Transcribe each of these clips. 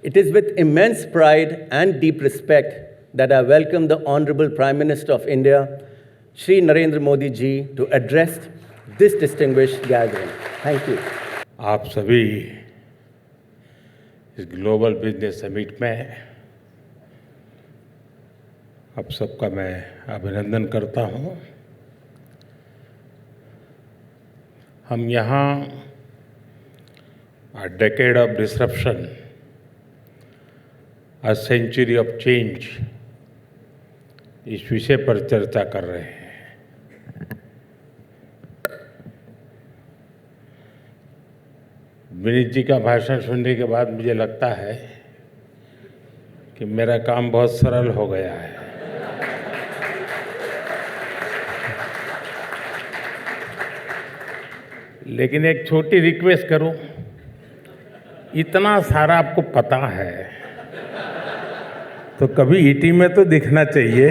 It is with immense pride and deep respect that I welcome the Honorable Prime Minister of India, Shri Narendra Modi ji, to address this distinguished gathering. Thank you. आप सभी इस global business summit में आप सबका मैं अभिनंदन करता हूं। हम यहाँ A decade of disruption, a century of change, इस विषय पर चर्चा कर रहे हैं। विनीत जी का भाषण सुनने के बाद मुझे लगता है कि मेरा काम बहुत सरल हो गया है। लेकिन एक छोटी रिक्वेस्ट करूं, इतना सारा आपको पता है तो कभी ईटी में तो दिखना चाहिए।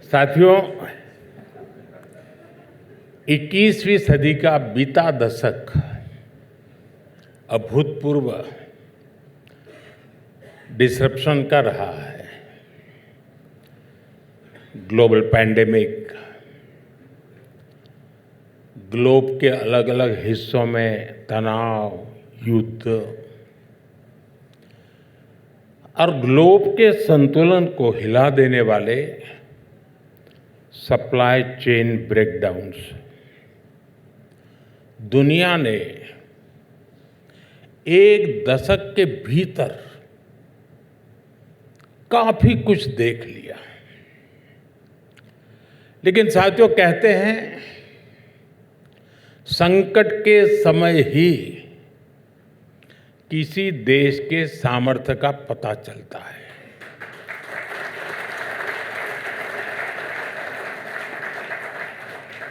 साथियों, 21वीं सदी का बीता दशक अभूतपूर्व डिसरप्शन का रहा है। ग्लोबल पैंडेमिक, ग्लोब के अलग अलग हिस्सों में तनाव, युद्ध और ग्लोब के संतुलन को हिला देने वाले सप्लाई चेन ब्रेकडाउन्स, दुनिया ने एक दशक के भीतर काफी कुछ देख लिया। लेकिन साथियों, कहते हैं संकट के समय ही किसी देश के सामर्थ्य का पता चलता है।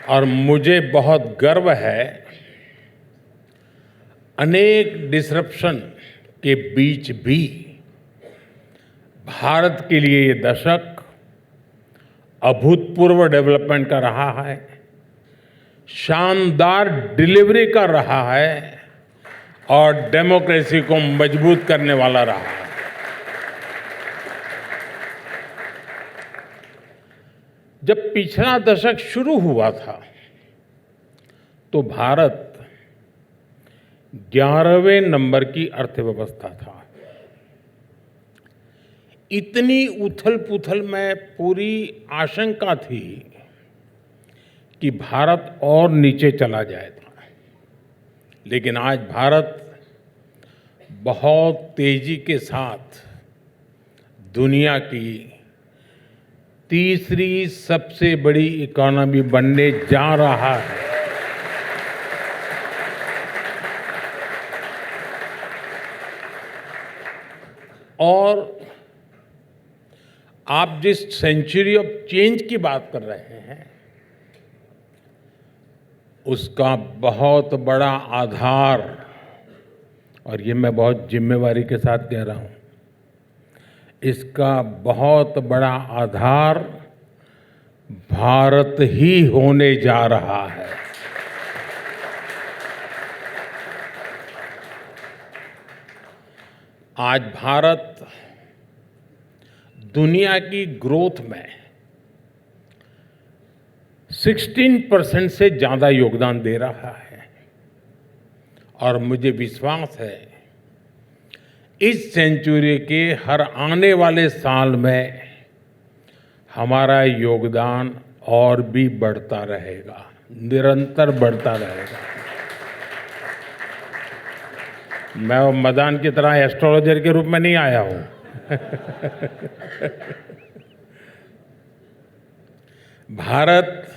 और मुझे बहुत गर्व है, अनेक डिसरप्शन के बीच भी भारत के लिए ये दशक अभूतपूर्व डेवलपमेंट का रहा है, शानदार डिलीवरी का रहा है और डेमोक्रेसी को मजबूत करने वाला रहा है। जब पिछला दशक शुरू हुआ था तो भारत 11वें नंबर की अर्थव्यवस्था था। इतनी उथल-पुथल में पूरी आशंका थी कि भारत और नीचे चला जाएगा। लेकिन आज भारत बहुत तेजी के साथ दुनिया की तीसरी सबसे बड़ी इकोनॉमी बनने जा रहा है। और आप जिस सेंचुरी ऑफ चेंज की बात कर रहे हैं, उसका बहुत बड़ा आधार, और ये मैं बहुत जिम्मेवारी के साथ कह रहा हूं, इसका बहुत बड़ा आधार भारत ही होने जा रहा है। आज भारत दुनिया की ग्रोथ में 16% से ज्यादा योगदान दे रहा है। और मुझे विश्वास है इस सेंचुरी के हर आने वाले साल में हमारा योगदान और भी बढ़ता रहेगा, निरंतर बढ़ता रहेगा। मैं मदान की तरह एस्ट्रोलॉजर के रूप में नहीं आया हूं। भारत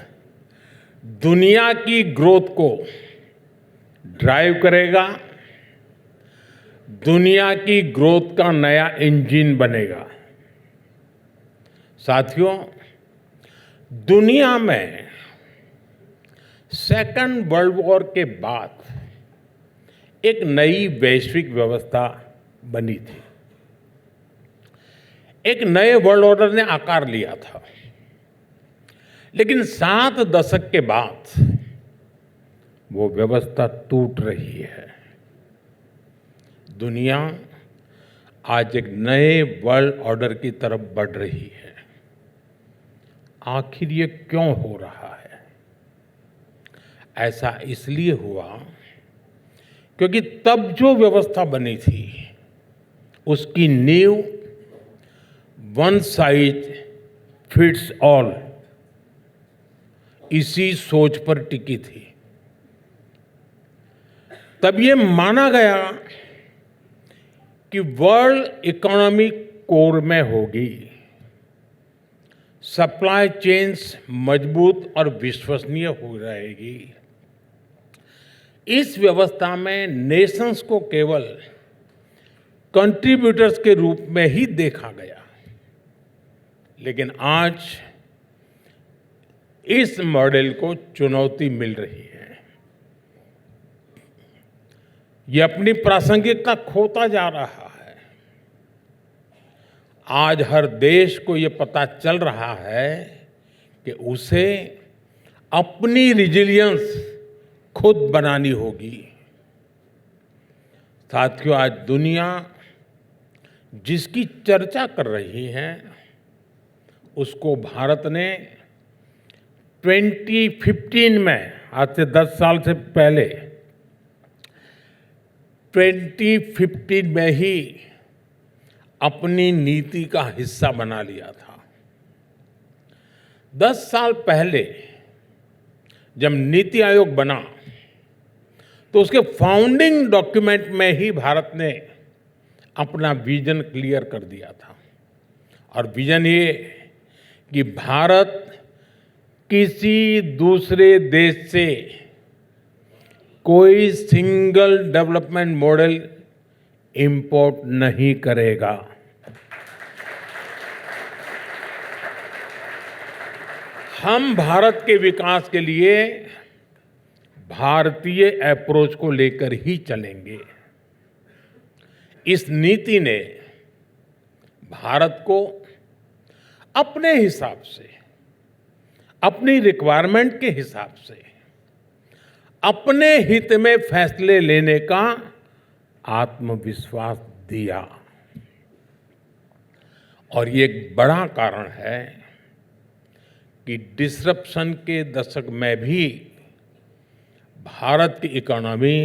दुनिया की ग्रोथ को ड्राइव करेगा, दुनिया की ग्रोथ का नया इंजन बनेगा। साथियों, दुनिया में सेकंड वर्ल्ड वॉर के बाद एक नई वैश्विक व्यवस्था बनी थी। एक नए वर्ल्ड ऑर्डर ने आकार लिया था। लेकिन 7 दशक के बाद वो व्यवस्था टूट रही है। दुनिया आज एक नए वर्ल्ड ऑर्डर की तरफ बढ़ रही है। आखिर ये क्यों हो रहा है? ऐसा इसलिए हुआ क्योंकि तब जो व्यवस्था बनी थी उसकी नींव वन साइज फिट्स ऑल इसी सोच पर टिकी थी। तब ये माना गया कि वर्ल्ड इकोनॉमी कोर में होगी, सप्लाई चेन्स मजबूत और विश्वसनीय हो रहेगी। इस व्यवस्था में नेशंस को केवल कंट्रीब्यूटर्स के रूप में ही देखा गया। लेकिन आज इस मॉडल को चुनौती मिल रही है। ये अपनी प्रासंगिकता खोता जा रहा है। आज हर देश को ये पता चल रहा है कि उसे अपनी रिजिलियंस खुद बनानी होगी। साथियों, आज दुनिया जिसकी चर्चा कर रही है उसको भारत ने 2015 में, आज से 10 साल से पहले 2015 में ही अपनी नीति का हिस्सा बना लिया था। 10 साल पहले जब नीति आयोग बना तो उसके फाउंडिंग डॉक्यूमेंट में ही भारत ने अपना विजन क्लियर कर दिया था। और विजन ये कि भारत किसी दूसरे देश से कोई सिंगल डेवलपमेंट मॉडल इंपोर्ट नहीं करेगा। हम भारत के विकास के लिए भारतीय अप्रोच को लेकर ही चलेंगे। इस नीति ने भारत को अपने हिसाब से, अपनी रिक्वायरमेंट के हिसाब से, अपने हित में फैसले लेने का आत्मविश्वास दिया। और ये एक बड़ा कारण है कि डिसरप्शन के दशक में भी भारत की इकोनॉमी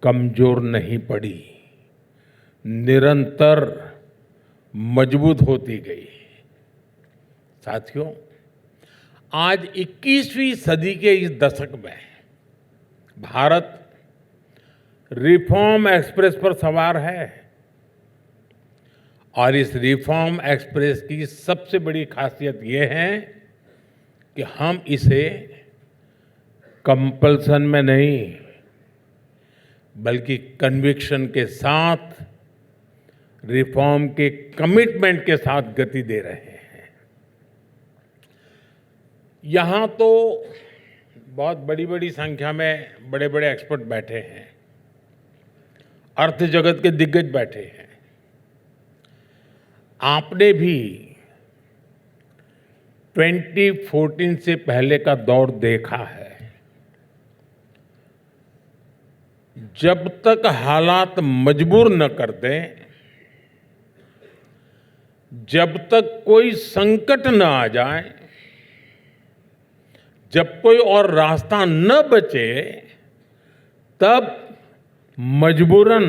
कमजोर नहीं पड़ी, निरंतर मजबूत होती गई। साथियों, आज 21वीं सदी के इस दशक में भारत रिफॉर्म एक्सप्रेस पर सवार है। और इस रिफॉर्म एक्सप्रेस की सबसे बड़ी खासियत यह है कि हम इसे कंपल्सन में नहीं बल्कि कन्विक्शन के साथ, रिफॉर्म के कमिटमेंट के साथ गति दे रहे हैं। यहाँ तो बहुत बड़ी बड़ी संख्या में बड़े बड़े एक्सपर्ट बैठे हैं, अर्थ जगत के दिग्गज बैठे हैं। आपने भी 2014 से पहले का दौर देखा है। जब तक हालात मजबूर न कर दें, जब तक कोई संकट न आ जाए, जब कोई और रास्ता न बचे, तब मजबूरन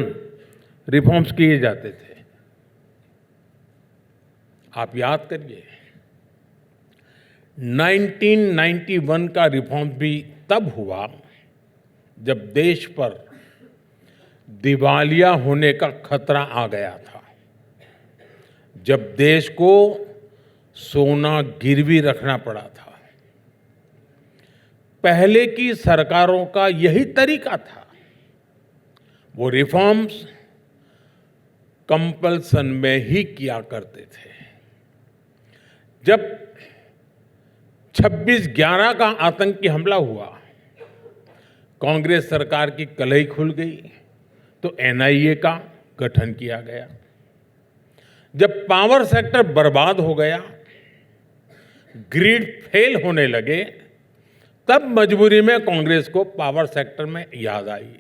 रिफॉर्म्स किए जाते थे। आप याद करिए, 1991 का रिफॉर्म भी तब हुआ जब देश पर दिवालिया होने का खतरा आ गया था, जब देश को सोना गिरवी रखना पड़ा था। पहले की सरकारों का यही तरीका था। वो रिफॉर्म्स कंपल्सन में ही किया करते थे। जब 26/11 का आतंकी हमला हुआ, कांग्रेस सरकार की कलई खुल गई तो एनआईए का गठन किया गया। जब पावर सेक्टर बर्बाद हो गया, ग्रिड फेल होने लगे, तब मजबूरी में कांग्रेस को पावर सेक्टर में याद आई।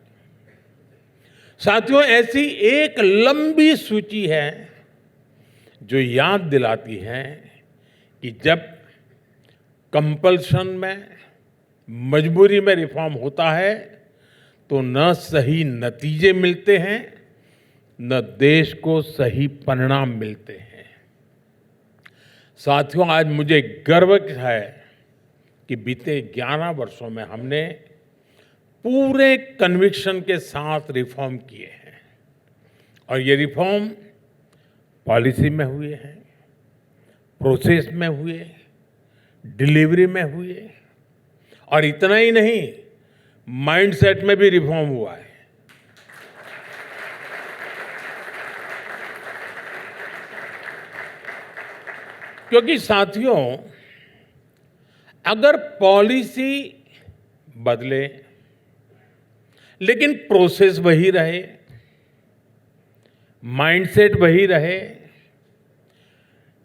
साथियों, ऐसी एक लंबी सूची है जो याद दिलाती है कि जब कंपल्शन में, मजबूरी में रिफॉर्म होता है तो न सही नतीजे मिलते हैं, न देश को सही परिणाम मिलते हैं। साथियों, आज मुझे गर्व है कि बीते 11 वर्षों में हमने पूरे कन्विक्शन के साथ रिफॉर्म किए हैं और ये रिफॉर्म पॉलिसी में हुए हैं, प्रोसेस में हुए, डिलीवरी में हुए और इतना ही नहीं, माइंडसेट में भी रिफॉर्म हुआ है। क्योंकि साथियों, अगर पॉलिसी बदले लेकिन प्रोसेस वही रहे, माइंडसेट वही रहे,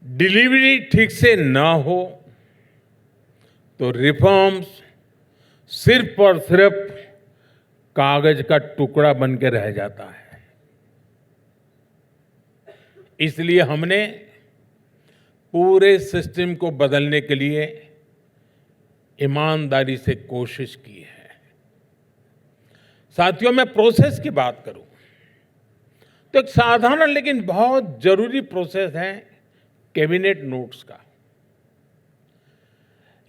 डिलीवरी ठीक से ना हो, तो रिफॉर्म्स सिर्फ और सिर्फ कागज का टुकड़ा बन के रह जाता है। इसलिए हमने पूरे सिस्टम को बदलने के लिए ईमानदारी से कोशिश की है। साथियों, मैं प्रोसेस की बात करूं तो एक साधारण लेकिन बहुत जरूरी प्रोसेस है कैबिनेट नोट्स का।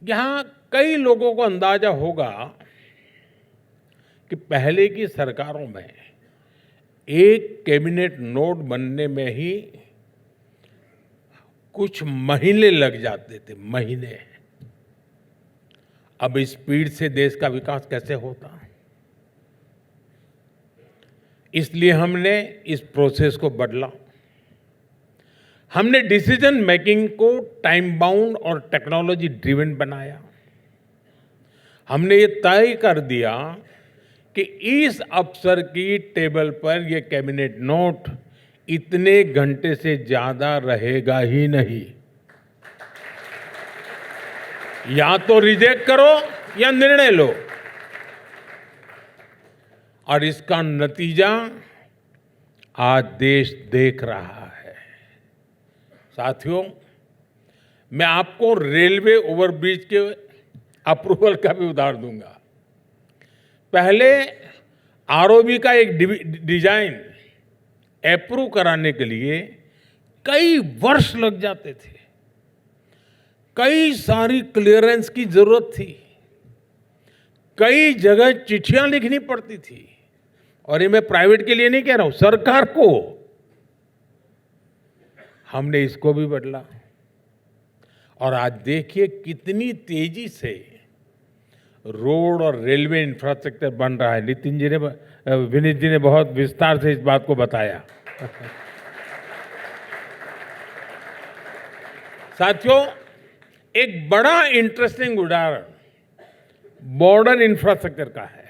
यहां कई लोगों को अंदाजा होगा कि पहले की सरकारों में एक कैबिनेट नोट बनने में ही कुछ महीने लग जाते थे, महीने। अब स्पीड से देश का विकास कैसे होता? इसलिए हमने इस प्रोसेस को बदला। हमने डिसीजन मेकिंग को टाइम बाउंड और टेक्नोलॉजी ड्रिवन बनाया। हमने ये तय कर दिया कि इस अफसर की टेबल पर ये कैबिनेट नोट इतने घंटे से ज्यादा रहेगा ही नहीं। या तो रिजेक्ट करो या निर्णय लो। और इसका नतीजा आज देश देख रहा है। साथियों, मैं आपको रेलवे ओवरब्रिज के अप्रूवल का भी उदाहरण दूंगा। पहले आरओबी का एक डिजाइन अप्रूव कराने के लिए कई वर्ष लग जाते थे, कई सारी क्लियरेंस की जरूरत थी, कई जगह चिट्ठियां लिखनी पड़ती थी। और ये मैं प्राइवेट के लिए नहीं कह रहा हूं, सरकार को। हमने इसको भी बदला और आज देखिए कितनी तेजी से रोड और रेलवे इंफ्रास्ट्रक्चर बन रहा है। नितिन जी ने, विनीत जी ने बहुत विस्तार से इस बात को बताया। साथियों, एक बड़ा इंटरेस्टिंग उदाहरण बॉर्डर इंफ्रास्ट्रक्चर का है।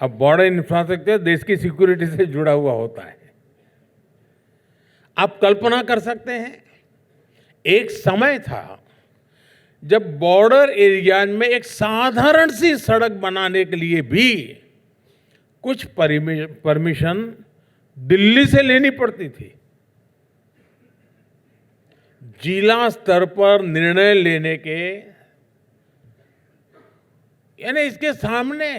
अब बॉर्डर इंफ्रास्ट्रक्चर देश की सिक्योरिटी से जुड़ा हुआ होता है। आप कल्पना कर सकते हैं, एक समय था जब बॉर्डर एरिया में एक साधारण सी सड़क बनाने के लिए भी कुछ परमिशन दिल्ली से लेनी पड़ती थी। जिला स्तर पर निर्णय लेने के, यानी इसके सामने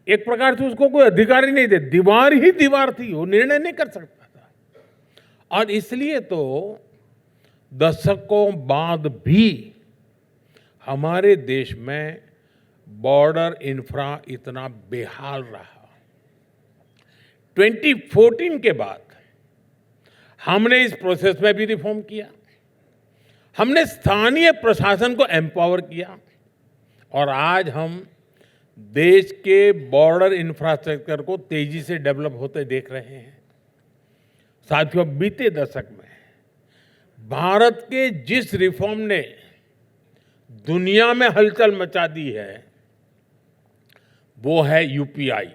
एक प्रकार से उसको कोई अधिकार ही नहीं थे, दीवार ही दीवार थी, वो निर्णय नहीं कर सकता था। और इसलिए तो दशकों बाद भी हमारे देश में बॉर्डर इंफ्रा इतना बेहाल रहा। 2014 के बाद हमने इस प्रोसेस में भी रिफॉर्म किया। हमने स्थानीय प्रशासन को एम्पावर किया और आज हम देश के बॉर्डर इंफ्रास्ट्रक्चर को तेजी से डेवलप होते देख रहे हैं। साथियों, बीते दशक में भारत के जिस रिफॉर्म ने दुनिया में हलचल मचा दी है, वो है यूपीआई,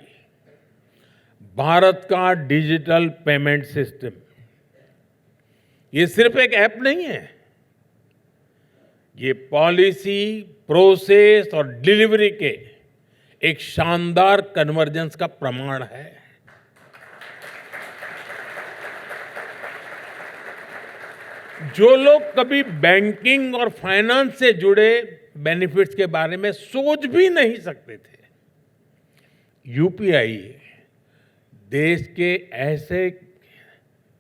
भारत का डिजिटल पेमेंट सिस्टम। ये सिर्फ एक ऐप नहीं है, ये पॉलिसी, प्रोसेस और डिलीवरी के एक शानदार कन्वर्जेंस का प्रमाण है। जो लोग कभी बैंकिंग और फाइनेंस से जुड़े बेनिफिट्स के बारे में सोच भी नहीं सकते थे, यूपीआई देश के ऐसे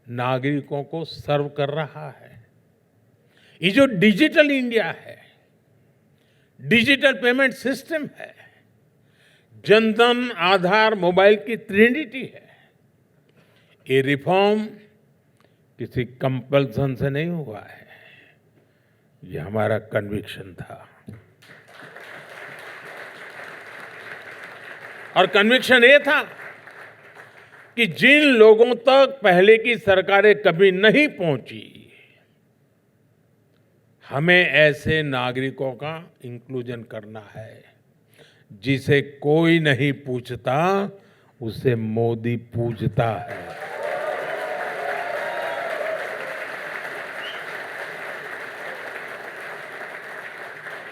नागरिकों को सर्व कर रहा है। ये जो डिजिटल इंडिया है, डिजिटल पेमेंट सिस्टम है, जनधन, आधार, मोबाइल की ट्रिनिटी है। ये रिफॉर्म किसी कंपल्सन से नहीं हुआ है, ये हमारा कन्विक्शन था। और कन्विक्शन ये था कि जिन लोगों तक पहले की सरकारें कभी नहीं पहुंची, हमें ऐसे नागरिकों का इंक्लूजन करना है। जिसे कोई नहीं पूछता, उसे मोदी पूछता है।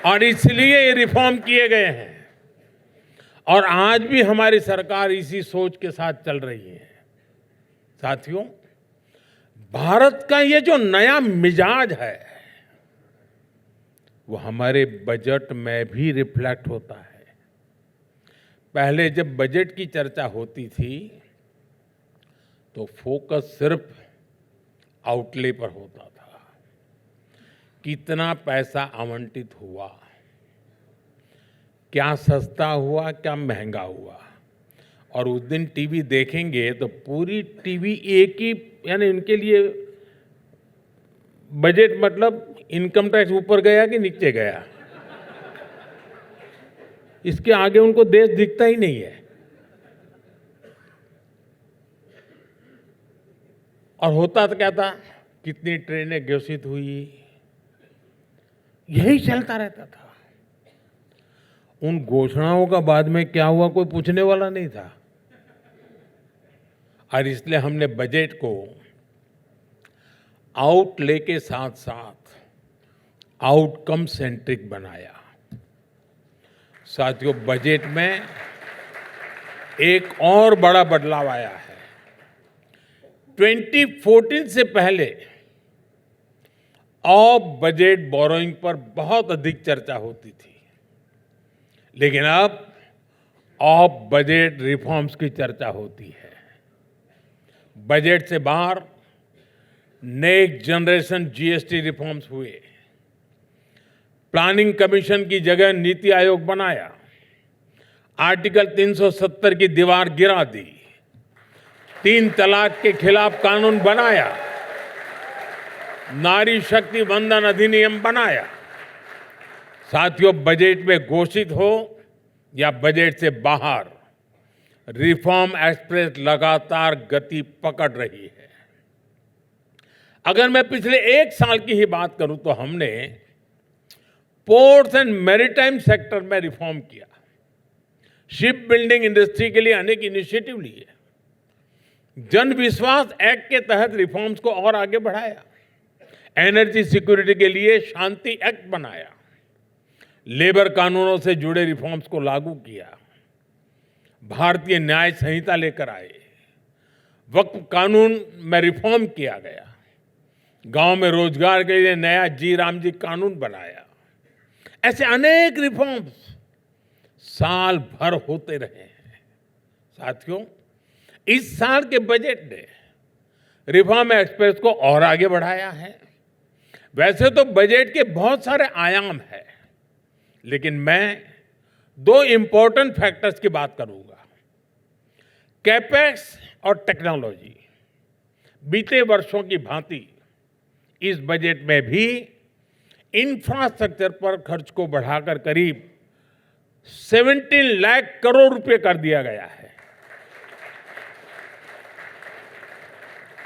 और इसलिए ये रिफॉर्म किए गए हैं और आज भी हमारी सरकार इसी सोच के साथ चल रही है। साथियों, भारत का ये जो नया मिजाज है, वो हमारे बजट में भी रिफ्लेक्ट होता है। पहले जब बजट की चर्चा होती थी तो फोकस सिर्फ आउटले पर होता था। कितना पैसा आवंटित हुआ, क्या सस्ता हुआ, क्या महंगा हुआ। और उस दिन टीवी देखेंगे तो पूरी टीवी एक ही, यानी उनके लिए बजट मतलब इनकम टैक्स ऊपर गया कि नीचे गया, इसके आगे उनको देश दिखता ही नहीं है। और होता तो क्या था, कितनी ट्रेनें घोषित हुई, यही चलता रहता था। उन घोषणाओं का बाद में क्या हुआ कोई पूछने वाला नहीं था। और इसलिए हमने बजट को आउटले के साथ साथ आउटकम सेंट्रिक बनाया। साथियों, बजट में एक और बड़ा बदलाव आया है। 2014 से पहले ऑफ बजट बोरोइंग पर बहुत अधिक चर्चा होती थी, लेकिन अब ऑफ बजट रिफॉर्म्स की चर्चा होती है। बजट से बाहर नेक्स्ट जनरेशन जीएसटी रिफॉर्म्स हुए, प्लानिंग कमीशन की जगह नीति आयोग बनाया, आर्टिकल 370 की दीवार गिरा दी, 3 तलाक के खिलाफ कानून बनाया, नारी शक्ति वंदन अधिनियम बनाया। साथियों, बजट में घोषित हो या बजट से बाहर, रिफॉर्म एक्सप्रेस लगातार गति पकड़ रही है। अगर मैं पिछले 1 साल की ही बात करूं तो हमने पोर्ट्स एंड मैरीटाइम सेक्टर में रिफॉर्म किया, शिप बिल्डिंग इंडस्ट्री के लिए अनेक इनिशिएटिव लिए, जन विश्वास एक्ट के तहत रिफॉर्म्स को और आगे बढ़ाया, एनर्जी सिक्योरिटी के लिए शांति एक्ट बनाया, लेबर कानूनों से जुड़े रिफॉर्म्स को लागू किया, भारतीय न्याय संहिता लेकर आए, वक्फ कानून में रिफॉर्म किया गया, गांव में रोजगार के लिए नया जी राम जी कानून बनाया। ऐसे अनेक रिफॉर्म्स साल भर होते रहे हैं। साथियों, इस साल के बजट ने रिफॉर्म एक्सप्रेस को और आगे बढ़ाया है। वैसे तो बजट के बहुत सारे आयाम हैं, लेकिन मैं 2 इंपॉर्टेंट फैक्टर्स की बात करूंगा। कैपेक्स और टेक्नोलॉजी। बीते वर्षों की भांति इस बजट में भी इंफ्रास्ट्रक्चर पर खर्च को बढ़ाकर करीब 17 लाख करोड़ रुपए कर दिया गया है।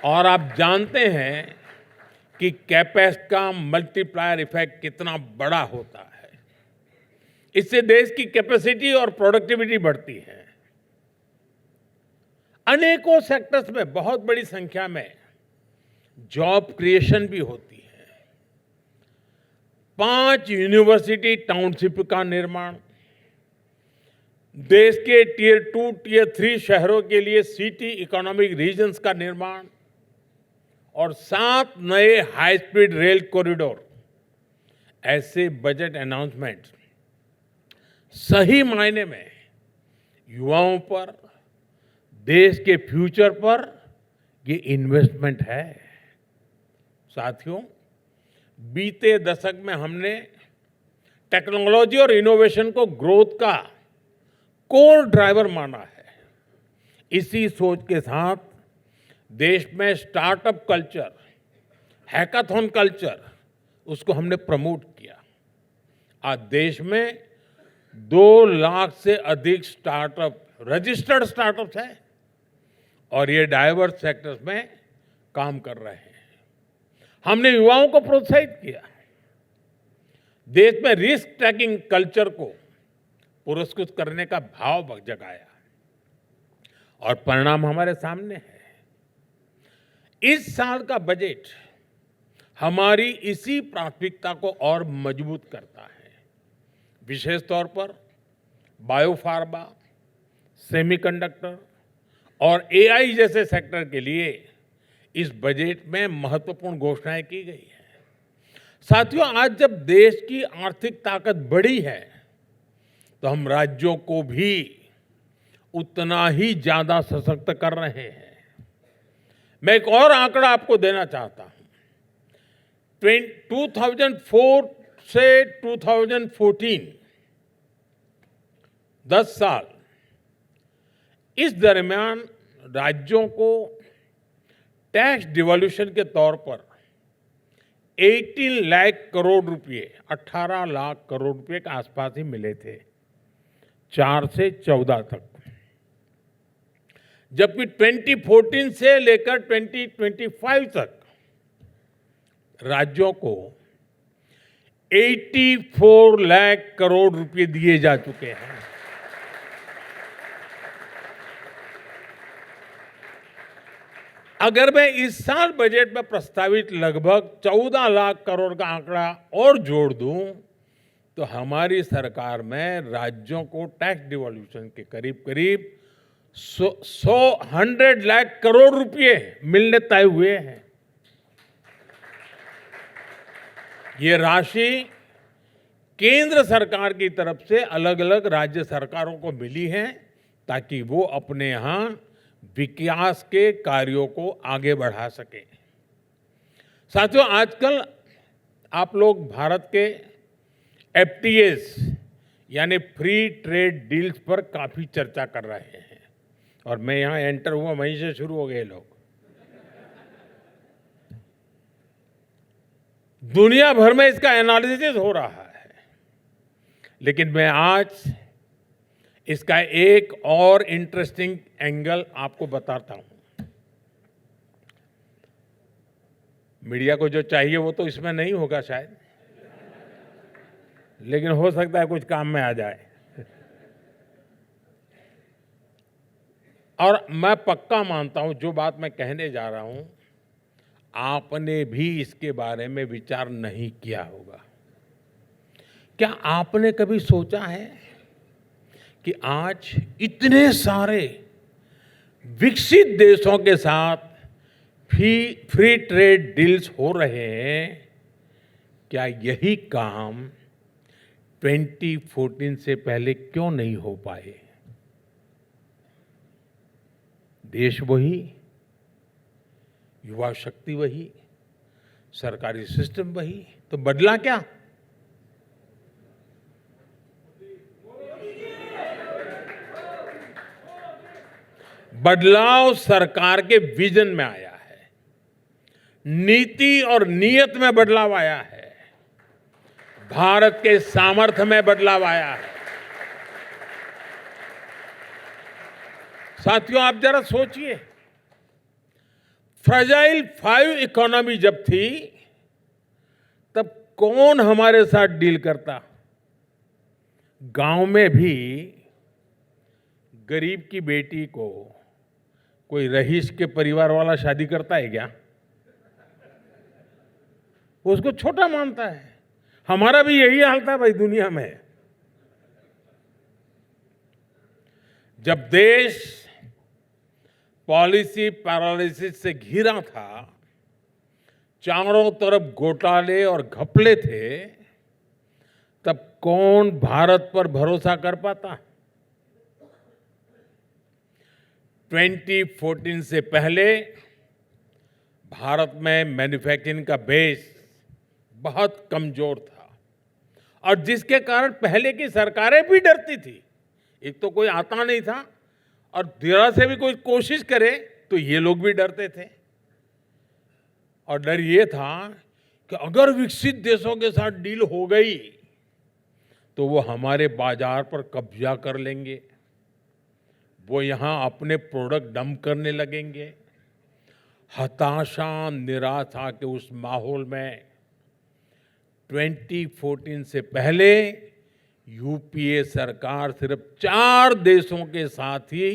और आप जानते हैं कि कैपेक्स का मल्टीप्लायर इफेक्ट कितना बड़ा होता है। इससे देश की कैपेसिटी और प्रोडक्टिविटी बढ़ती है। अनेकों सेक्टर्स में बहुत बड़ी संख्या में जॉब क्रिएशन भी होती है। 5 यूनिवर्सिटी टाउनशिप का निर्माण, देश के टियर 2, टियर 3 शहरों के लिए सिटी इकोनॉमिक रीजन्स का निर्माण और 7 नए हाई स्पीड रेल कॉरिडोर, ऐसे बजट अनाउंसमेंट सही मायने में युवाओं पर, देश के फ्यूचर पर ये इन्वेस्टमेंट है। साथियों, बीते दशक में हमने टेक्नोलॉजी और इनोवेशन को ग्रोथ का कोर ड्राइवर माना है। इसी सोच के साथ देश में स्टार्टअप कल्चर, हैकाथॉन कल्चर, उसको हमने प्रमोट किया। आज देश में 2 लाख से अधिक स्टार्टअप, रजिस्टर्ड स्टार्टअप्स हैं और ये डाइवर्स सेक्टर्स में काम कर रहे हैं। हमने युवाओं को प्रोत्साहित किया, देश में रिस्क टेकिंग कल्चर को पुरस्कृत करने का भाव जगाया और परिणाम हमारे सामने है। इस साल का बजट हमारी इसी प्राथमिकता को और मजबूत करता है। विशेष तौर पर बायोफार्मा, सेमीकंडक्टर और एआई जैसे सेक्टर के लिए इस बजट में महत्वपूर्ण घोषणाएं की गई हैं। साथियों, आज जब देश की आर्थिक ताकत बढ़ी है तो हम राज्यों को भी उतना ही ज्यादा सशक्त कर रहे हैं। मैं एक और आंकड़ा आपको देना चाहता हूं। 2004 से 2014, 10 साल, इस दरमियान राज्यों को टैक्स डिवॉल्यूशन के तौर पर 18 लाख करोड़ रुपए, 18 लाख करोड़ रुपए के आसपास ही मिले थे 4 से 14 तक, जबकि 2014 से लेकर 2025 तक राज्यों को 84 लाख करोड़ रुपए दिए जा चुके हैं। अगर मैं इस साल बजट में प्रस्तावित लगभग 14 लाख करोड़ का आंकड़ा और जोड़ दूं तो हमारी सरकार में राज्यों को टैक्स डिवॉल्यूशन के करीब करीब 100 लाख करोड़ रुपए मिलने तय हुए हैं। ये राशि केंद्र सरकार की तरफ से अलग अलग राज्य सरकारों को मिली है ताकि वो अपने यहां विकास के कार्यों को आगे बढ़ा सके। साथियों, आजकल आप लोग भारत के एफटीएस यानी फ्री ट्रेड डील्स पर काफी चर्चा कर रहे हैं और मैं यहां एंटर हुआ, वहीं से शुरू हो गए लोग। दुनिया भर में इसका एनालिसिस हो रहा है, लेकिन मैं आज इसका एक और इंटरेस्टिंग एंगल आपको बताता हूं। मीडिया को जो चाहिए वो तो इसमें नहीं होगा शायद, लेकिन हो सकता है कुछ काम में आ जाए। और मैं पक्का मानता हूं जो बात मैं कहने जा रहा हूं, आपने भी इसके बारे में विचार नहीं किया होगा। क्या आपने कभी सोचा है कि आज इतने सारे विकसित देशों के साथ फ्री ट्रेड डील्स हो रहे हैं, क्या यही काम 2014 से पहले क्यों नहीं हो पाए? देश वही, युवा शक्ति वही, सरकारी सिस्टम वही, तो बदला क्या? बदलाव सरकार के विजन में आया है, नीति और नीयत में बदलाव आया है, भारत के सामर्थ्य में बदलाव आया है। साथियों, आप जरा सोचिए, फ्रेजाइल 5 इकोनॉमी जब थी तब कौन हमारे साथ डील करता? गांव में भी गरीब की बेटी को कोई रईस के परिवार वाला शादी करता है क्या? वो उसको छोटा मानता है। हमारा भी यही हाल था भाई दुनिया में। जब देश पॉलिसी पैरालिसिस से घिरा था, चारों तरफ घोटाले और घपले थे, तब कौन भारत पर भरोसा कर पाता? 2014 से पहले भारत में मैन्युफैक्चरिंग का बेस बहुत कमजोर था और जिसके कारण पहले की सरकारें भी डरती थी। एक तो कोई आता नहीं था और जरा से भी कोई कोशिश करे तो ये लोग भी डरते थे। और डर ये था कि अगर विकसित देशों के साथ डील हो गई तो वो हमारे बाजार पर कब्जा कर लेंगे, वो यहाँ अपने प्रोडक्ट डंप करने लगेंगे। हताशा निराशा के उस माहौल में 2014 से पहले यूपीए सरकार सिर्फ 4 देशों के साथ ही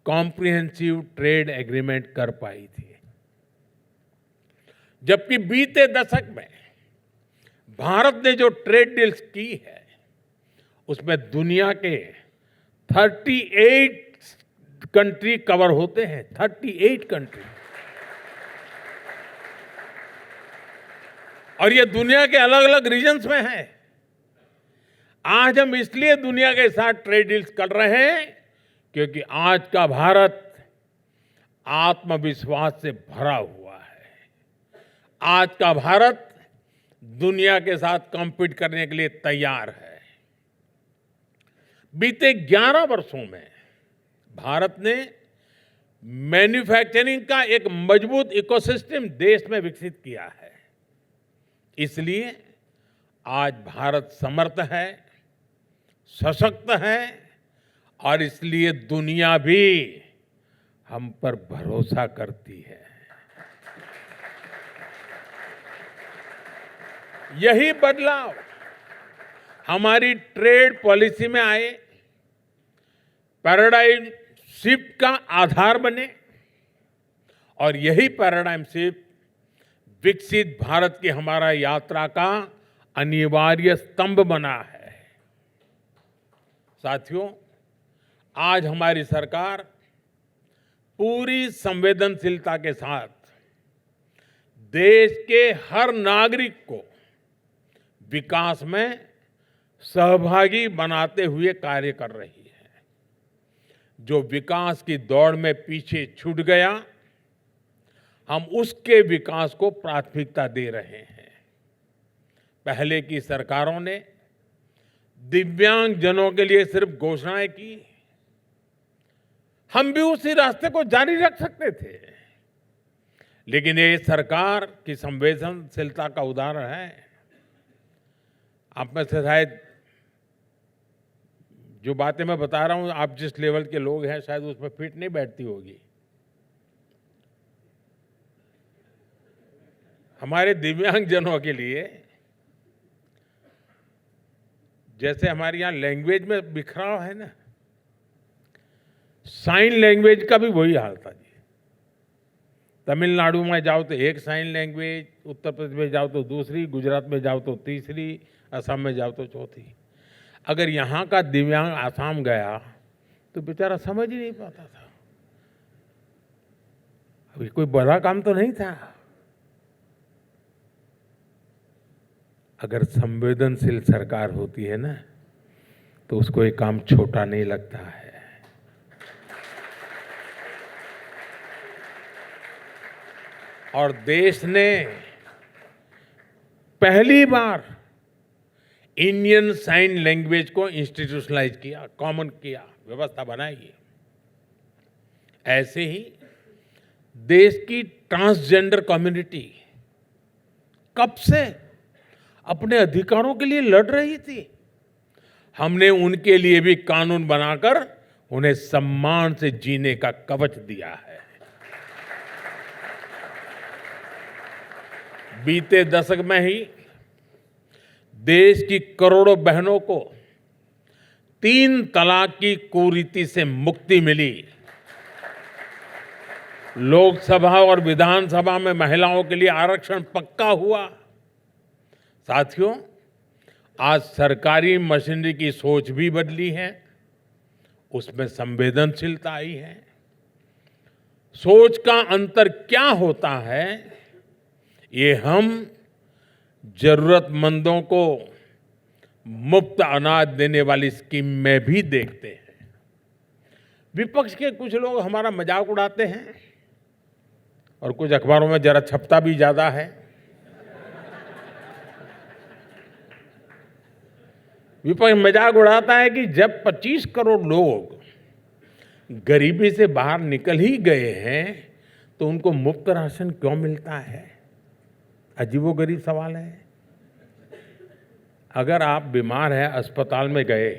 कॉम्प्रिहेंसिव ट्रेड एग्रीमेंट कर पाई थी, जबकि बीते दशक में भारत ने जो ट्रेड डील्स की है उसमें दुनिया के 38 कंट्री कवर होते हैं। 38 कंट्री। और ये दुनिया के अलग अलग रीजन्स में है। आज हम इसलिए दुनिया के साथ ट्रेड डील्स कर रहे हैं क्योंकि आज का भारत आत्मविश्वास से भरा हुआ है। आज का भारत दुनिया के साथ कॉम्पीट करने के लिए तैयार है। बीते 11 वर्षों में भारत ने मैन्युफैक्चरिंग का एक मजबूत इकोसिस्टम देश में विकसित किया है। इसलिए आज भारत समर्थ है, सशक्त है और इसलिए दुनिया भी हम पर भरोसा करती है। यही बदलाव हमारी ट्रेड पॉलिसी में आए, पैराडाइम शिफ्ट का आधार बने और यही पैराडाइम शिफ्ट विकसित भारत की हमारा यात्रा का अनिवार्य स्तंभ बना है। साथियों, आज हमारी सरकार पूरी संवेदनशीलता के साथ देश के हर नागरिक को विकास में सहभागी बनाते हुए कार्य कर रही है। जो विकास की दौड़ में पीछे छूट गया, हम उसके विकास को प्राथमिकता दे रहे हैं। पहले की सरकारों ने दिव्यांग जनों के लिए सिर्फ घोषणाएं की। हम भी उसी रास्ते को जारी रख सकते थे, लेकिन ये सरकार की संवेदनशीलता का उदाहरण है। आप में से शायद जो बातें मैं बता रहा हूं, आप जिस लेवल के लोग हैं शायद उसमें फिट नहीं बैठती होगी। हमारे दिव्यांग जनों के लिए जैसे हमारे यहाँ लैंग्वेज में बिखराव है ना, साइन लैंग्वेज का भी वही हाल था जी। तमिलनाडु में जाओ तो एक साइन लैंग्वेज, उत्तर प्रदेश में जाओ तो दूसरी, गुजरात में जाओ तो तीसरी, असम में जाओ तो चौथी। अगर यहाँ का दिव्यांग आसाम गया तो बेचारा समझ ही नहीं पाता था। अभी कोई बड़ा काम तो नहीं था। अगर संवेदनशील सरकार होती है ना तो उसको एक काम छोटा नहीं लगता है। और देश ने पहली बार इंडियन साइन लैंग्वेज को इंस्टीट्यूशनलाइज किया, कॉमन किया, व्यवस्था बनाई। ऐसे ही देश की ट्रांसजेंडर कम्युनिटी कब से अपने अधिकारों के लिए लड़ रही थी। हमने उनके लिए भी कानून बनाकर उन्हें सम्मान से जीने का कवच दिया है। बीते दशक में ही देश की करोड़ों बहनों को 3 तलाक की कुरीति से मुक्ति मिली। लोकसभा और विधानसभा में महिलाओं के लिए आरक्षण पक्का हुआ। साथियों, आज सरकारी मशीनरी की सोच भी बदली है, उसमें संवेदनशीलता आई है। सोच का अंतर क्या होता है, ये हम जरूरतमंदों को मुफ्त अनाज देने वाली स्कीम में भी देखते हैं। विपक्ष के कुछ लोग हमारा मजाक उड़ाते हैं और कुछ अखबारों में जरा छपता भी ज्यादा है। विपक्ष मजाक उड़ाता है कि जब 25 करोड़ लोग गरीबी से बाहर निकल ही गए हैं तो उनको मुफ्त राशन क्यों मिलता है? अजीबोगरीब सवाल है। अगर आप बीमार हैं, अस्पताल में गए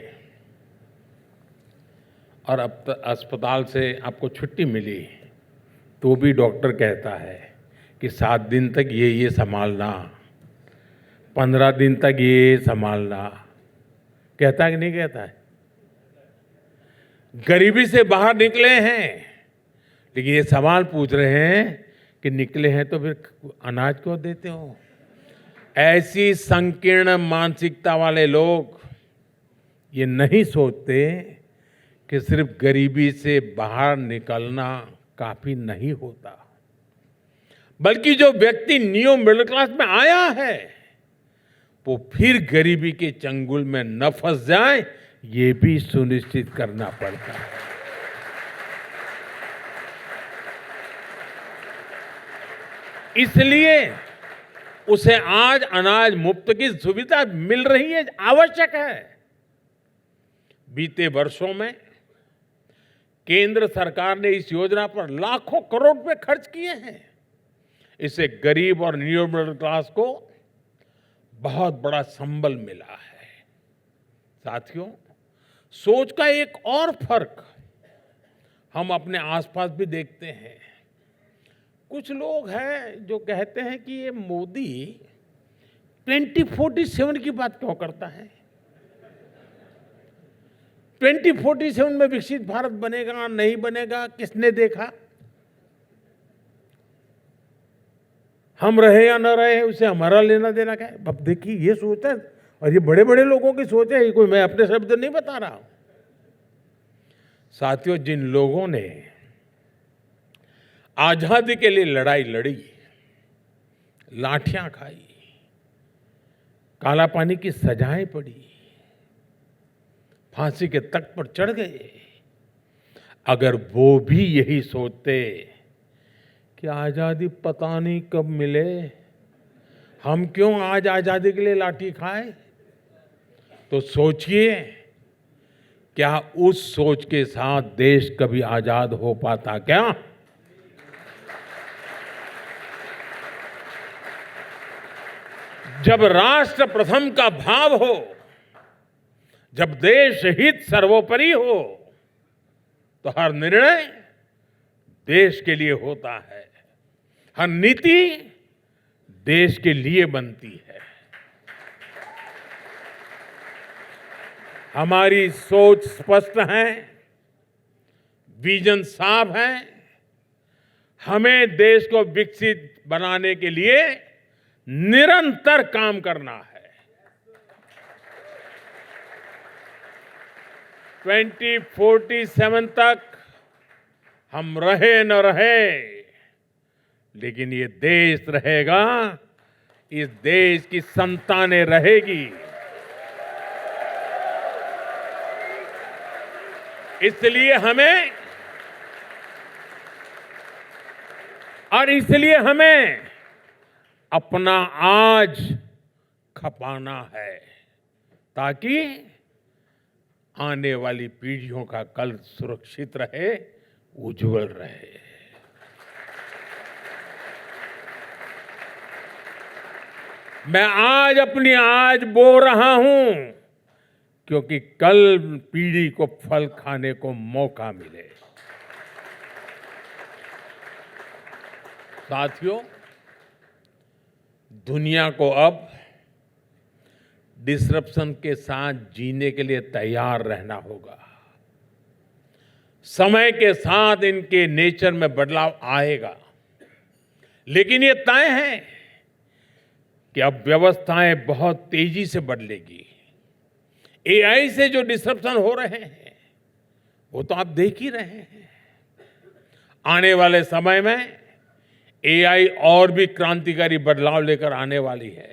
और अब अस्पताल से आपको छुट्टी मिली, तो भी डॉक्टर कहता है कि 7 दिन तक ये संभालना, 15 दिन तक ये संभालना। कहता है कि नहीं कहता है? गरीबी से बाहर निकले हैं, लेकिन ये सवाल पूछ रहे हैं कि निकले हैं तो फिर अनाज क्यों देते हो? ऐसी संकीर्ण मानसिकता वाले लोग ये नहीं सोचते कि सिर्फ गरीबी से बाहर निकलना काफी नहीं होता, बल्कि जो व्यक्ति न्यू मिडिल क्लास में आया है वो फिर गरीबी के चंगुल में न फंस जाए, ये भी सुनिश्चित करना पड़ता है। इसलिए उसे आज अनाज मुफ्त की सुविधा मिल रही है, आवश्यक है। बीते वर्षों में केंद्र सरकार ने इस योजना पर लाखों करोड़ रुपए खर्च किए हैं। इससे गरीब और न्यू मिडिल क्लास को बहुत बड़ा संबल मिला है। साथियों, सोच का एक और फर्क हम अपने आसपास भी देखते हैं। कुछ लोग हैं जो कहते हैं कि ये मोदी 2047 की बात क्यों करता है? 2047 में विकसित भारत बनेगा नहीं बनेगा, किसने देखा? हम रहे या न रहे उसे हमारा लेना देना क्या है? अब देखिए, ये सोच है और ये बड़े बड़े लोगों की सोच है, ये कोई मैं अपने शब्द नहीं बता रहा हूं। साथियों, जिन लोगों ने आजादी के लिए लड़ाई लड़ी, लाठियां खाई, काला पानी की सजाएं पड़ी, फांसी के तख्त पर चढ़ गए, अगर वो भी यही सोचते कि आजादी पता नहीं कब मिले, हम क्यों आज आजादी के लिए लाठी खाए, तो सोचिए क्या उस सोच के साथ देश कभी आजाद हो पाता क्या? जब राष्ट्र प्रथम का भाव हो, जब देश हित सर्वोपरि हो, तो हर निर्णय देश के लिए होता है, हर नीति देश के लिए बनती है। हमारी सोच स्पष्ट है, विजन साफ है। हमें देश को विकसित बनाने के लिए निरंतर काम करना है। 2047 तक हम रहे न रहे, लेकिन ये देश रहेगा, इस देश की संतानें रहेगी। इसलिए हमें अपना आज खपाना है, ताकि आने वाली पीढ़ियों का कल सुरक्षित रहे, उज्जवल रहे। मैं आज अपनी आज बो रहा हूं, क्योंकि कल पीढ़ी को फल खाने को मौका मिले। साथियों, दुनिया को अब डिसरप्शन के साथ जीने के लिए तैयार रहना होगा। समय के साथ इनके नेचर में बदलाव आएगा, लेकिन ये तय है कि अब व्यवस्थाएं बहुत तेजी से बदलेगी। एआई से जो डिसरप्शन हो रहे हैं वो तो आप देख ही रहे हैं। आने वाले समय में एआई और भी क्रांतिकारी बदलाव लेकर आने वाली है।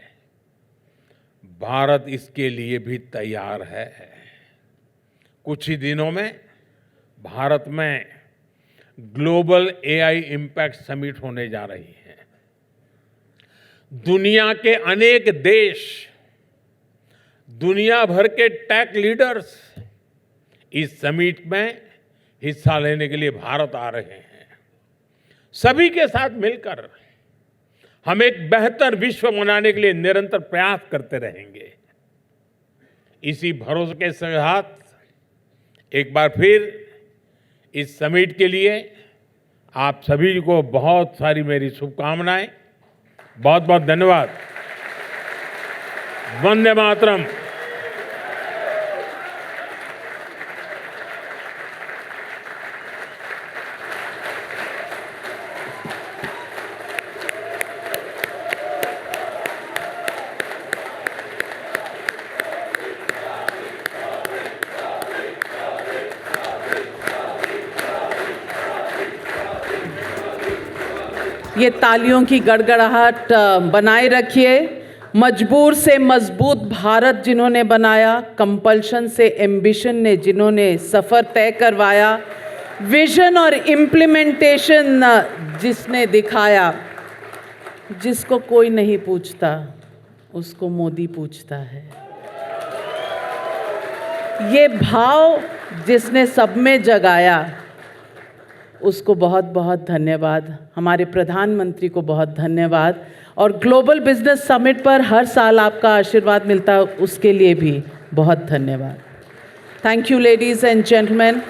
भारत इसके लिए भी तैयार है। कुछ ही दिनों में भारत में ग्लोबल एआई इम्पैक्ट समिट होने जा रही है। दुनिया के अनेक देश, दुनिया भर के टेक लीडर्स इस समिट में हिस्सा लेने के लिए भारत आ रहे हैं। सभी के साथ मिलकर हम एक बेहतर विश्व बनाने के लिए निरंतर प्रयास करते रहेंगे। इसी भरोसे के साथ एक बार फिर इस समिट के लिए आप सभी को बहुत सारी मेरी शुभकामनाएं। बहुत बहुत धन्यवाद। वंदे मातरम। ये तालियों की गड़गड़ाहट बनाए रखिए। मजबूर से मजबूत भारत जिन्होंने बनाया, कंपल्शन से एम्बिशन ने जिन्होंने सफ़र तय करवाया, विजन और इम्प्लीमेंटेशन जिसने दिखाया, जिसको कोई नहीं पूछता उसको मोदी पूछता है। ये भाव जिसने सब में जगाया उसको बहुत बहुत धन्यवाद। हमारे प्रधानमंत्री को बहुत धन्यवाद। और ग्लोबल बिजनेस समिट पर हर साल आपका आशीर्वाद मिलता है, उसके लिए भी बहुत धन्यवाद। Thank you ladies and gentleman.